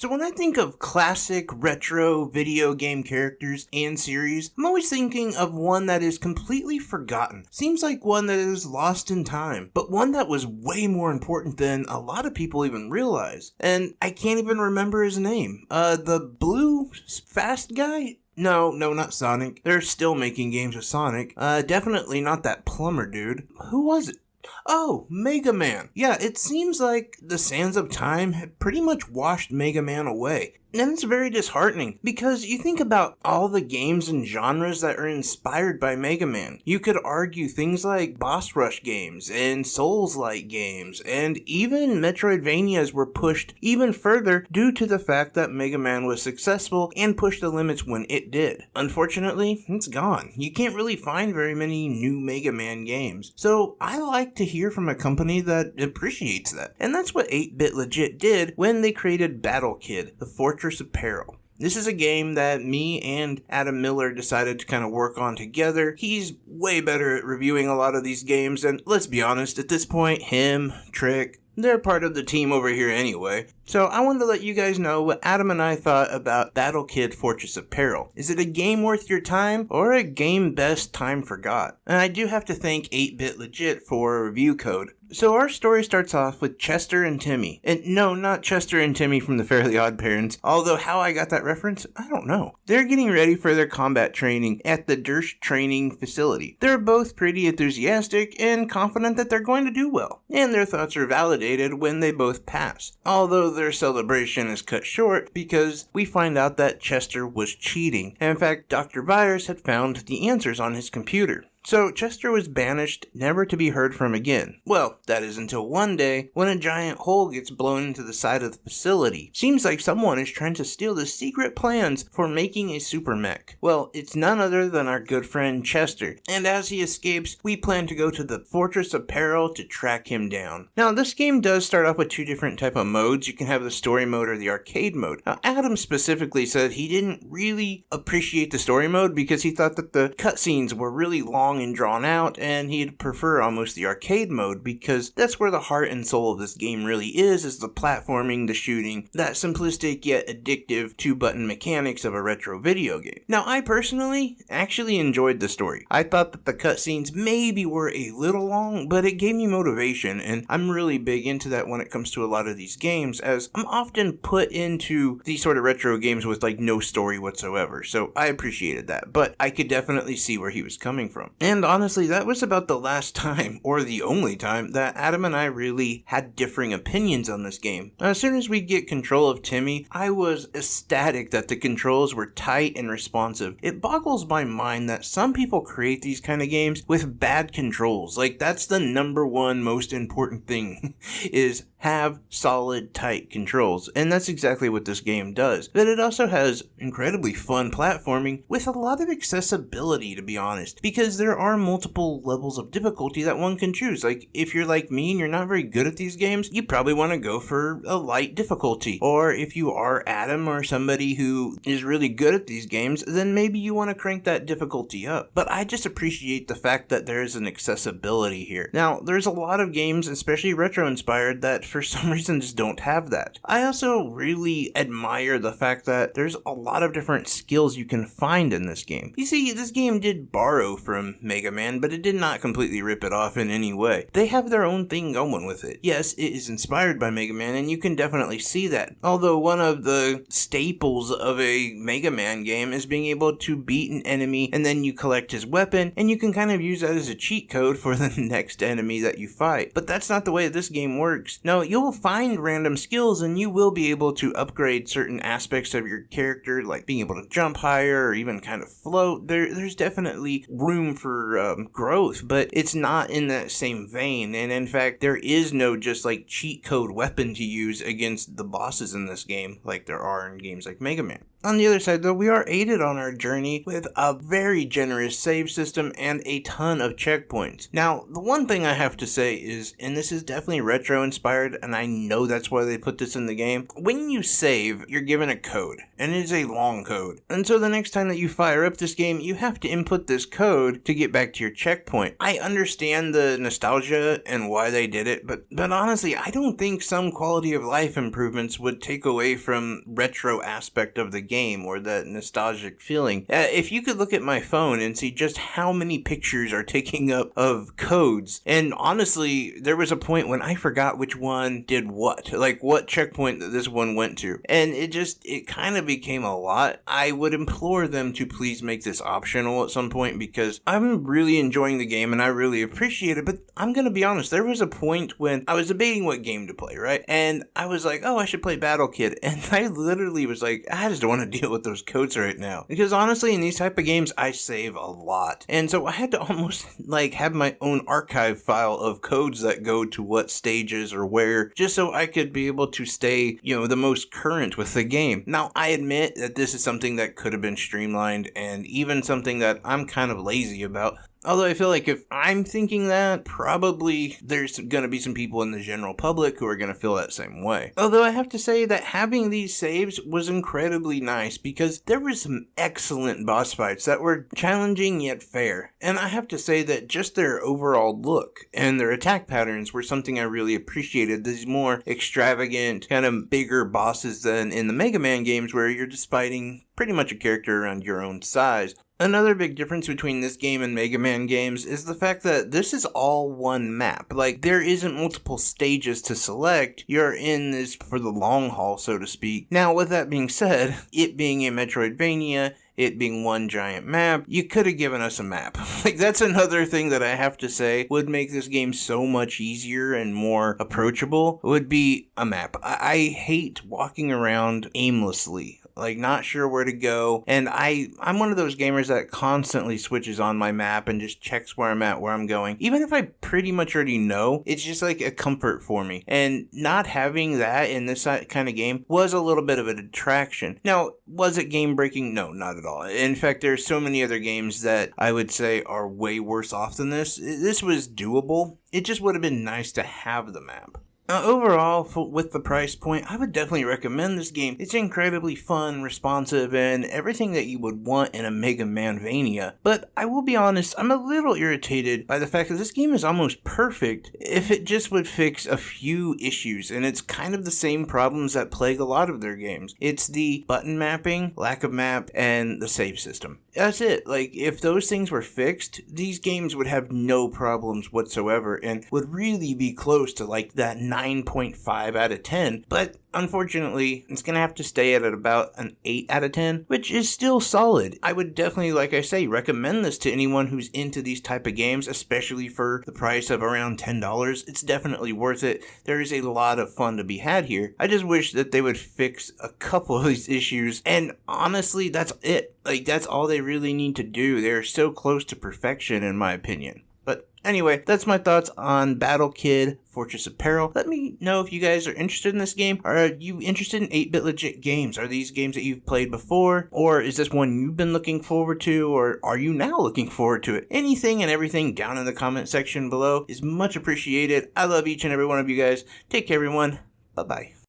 So when I think of classic retro video game characters and series, I'm always thinking of one that is completely forgotten. Seems like one that is lost in time, but one that was way more important than a lot of people even realize. And I can't even remember his name. The blue fast guy? No, not Sonic. They're still making games with Sonic. Definitely not that plumber dude. Who was it? Oh, Mega Man. Yeah, it seems like the sands of time had pretty much washed Mega Man away. And it's very disheartening, because you think about all the games and genres that are inspired by Mega Man. You could argue things like boss rush games, and Souls-like games, and even Metroidvanias were pushed even further due to the fact that Mega Man was successful and pushed the limits when it did. Unfortunately, it's gone. You can't really find very many new Mega Man games. So I like to hear from a company that appreciates that. And that's what 8-Bit Legit did when they created Battle Kid, the Fortress of Peril. This is a game that me and Adam Miller decided to kind of work on together. He's way better at reviewing a lot of these games, and let's be honest, at this point, him, Trick, they're part of the team over here anyway. So I wanted to let you guys know what Adam and I thought about Battle Kid Fortress of Peril. Is it a game worth your time, or a game best time forgot? And I do have to thank 8-Bit Legit for a review code. So our story starts off with Chester and Timmy. And no, not Chester and Timmy from the Fairly Odd Parents, although how I got that reference, I don't know. They're getting ready for their combat training at the Dersh Training Facility. They're both pretty enthusiastic and confident that they're going to do well, and their thoughts are validated when they both pass. Although their celebration is cut short because we find out that Chester was cheating. And in fact, Dr. Byers had found the answers on his computer. So Chester was banished, never to be heard from again. Well, that is until one day, when a giant hole gets blown into the side of the facility. Seems like someone is trying to steal the secret plans for making a super mech. Well, it's none other than our good friend Chester, and as he escapes, we plan to go to the Fortress of Peril to track him down. Now, this game does start off with two different type of modes. You can have the story mode or the arcade mode. Now, Adam specifically said he didn't really appreciate the story mode because he thought that the cutscenes were really long and drawn out, and he'd prefer almost the arcade mode because that's where the heart and soul of this game really is the platforming, the shooting, that simplistic yet addictive two-button mechanics of a retro video game. Now, I personally actually enjoyed the story. I thought that the cutscenes maybe were a little long, but it gave me motivation, and I'm really big into that when it comes to a lot of these games, as I'm often put into these sort of retro games with like no story whatsoever, so I appreciated that, but I could definitely see where he was coming from. And honestly, that was about the last time, or the only time, that Adam and I really had differing opinions on this game. As soon as we get control of Timmy, I was ecstatic that the controls were tight and responsive. It boggles my mind that some people create these kind of games with bad controls. Like, that's the number one most important thing, is have solid, tight controls. And that's exactly what this game does. But it also has incredibly fun platforming with a lot of accessibility, to be honest, because there are multiple levels of difficulty that one can choose. Like, if you're like me and you're not very good at these games, you probably want to go for a light difficulty. Or if you are Adam or somebody who is really good at these games, then maybe you want to crank that difficulty up. But I just appreciate the fact that there is an accessibility here. Now, there's a lot of games, especially retro-inspired, that for some reason just don't have that. I also really admire the fact that there's a lot of different skills you can find in this game. You see, this game did borrow from Mega Man, but it did not completely rip it off in any way. They have their own thing going with it. Yes, it is inspired by Mega Man, and you can definitely see that. Although one of the staples of a Mega Man game is being able to beat an enemy, and then you collect his weapon, and you can kind of use that as a cheat code for the next enemy that you fight. But that's not the way this game works. No, you'll find random skills, and you will be able to upgrade certain aspects of your character, like being able to jump higher, or even kind of float. There's definitely room for growth, but it's not in that same vein. And in fact, there is no just like cheat code weapon to use against the bosses in this game like there are in games like Mega Man. On the other side, though, we are aided on our journey with a very generous save system and a ton of checkpoints. Now, the one thing I have to say is, and this is definitely retro inspired, and I know that's why they put this in the game, when you save, you're given a code, and it is a long code. And so the next time that you fire up this game, you have to input this code to get back to your checkpoint. I understand the nostalgia and why they did it, but honestly, I don't think some quality of life improvements would take away from retro aspect of the game or that nostalgic feeling. If you could look at my phone and see just how many pictures are taking up of codes, and honestly, there was a point when I forgot which one did what, like what checkpoint that this one went to, and it kind of became a lot. I would implore them to please make this optional at some point, because I'm really enjoying the game and I really appreciate it, but I'm gonna be honest, there was a point when I was debating what game to play, right? And I was like, oh, I should play Battle Kid, and I literally was like, I just don't want to deal with those codes right now, because honestly, in these type of games, I save a lot, and so I had to almost like have my own archive file of codes that go to what stages or where, just so I could be able to stay, the most current with the game. Now, I admit that this is something that could have been streamlined, and even something that I'm kind of lazy about. Although I feel like if I'm thinking that, probably there's going to be some people in the general public who are going to feel that same way. Although I have to say that having these saves was incredibly nice, because there were some excellent boss fights that were challenging yet fair. And I have to say that just their overall look and their attack patterns were something I really appreciated. These more extravagant, kind of bigger bosses than in the Mega Man games, where you're just fighting pretty much a character around your own size. Another big difference between this game and Mega Man games is the fact that this is all one map. Like, there isn't multiple stages to select. You're in this for the long haul, so to speak. Now, with that being said, it being a Metroidvania, it being one giant map, you could have given us a map. Like, that's another thing that I have to say would make this game so much easier and more approachable, would be a map. I hate walking around aimlessly, like not sure where to go, and I'm one of those gamers that constantly switches on my map and just checks where I'm at, where I'm going. Even if I pretty much already know, it's just like a comfort for me, and not having that in this kind of game was a little bit of a detraction. Now, was it game breaking? No, not at all. In fact, there's so many other games that I would say are way worse off than this. This was doable. It just would have been nice to have the map. Now, overall, with the price point, I would definitely recommend this game. It's incredibly fun, responsive, and everything that you would want in a Mega Man-vania. But I will be honest, I'm a little irritated by the fact that this game is almost perfect if it just would fix a few issues, and it's kind of the same problems that plague a lot of their games. It's the button mapping, lack of map, and the save system. That's it. Like, if those things were fixed, these games would have no problems whatsoever and would really be close to like that 9.5 out of 10. But unfortunately, it's going to have to stay at about an 8 out of 10, which is still solid. I would definitely, like I say, recommend this to anyone who's into these type of games, especially for the price of around $10. It's definitely worth it. There is a lot of fun to be had here. I just wish that they would fix a couple of these issues, and honestly, that's it. Like, that's all they really need to do. They're so close to perfection, in my opinion. But anyway, that's my thoughts on Battle Kid Fortress of Peril. Let me know if you guys are interested in this game. Are you interested in 8-bit legit games? Are these games that you've played before? Or is this one you've been looking forward to? Or are you now looking forward to it? Anything and everything down in the comment section below is much appreciated. I love each and every one of you guys. Take care, everyone. Bye-bye.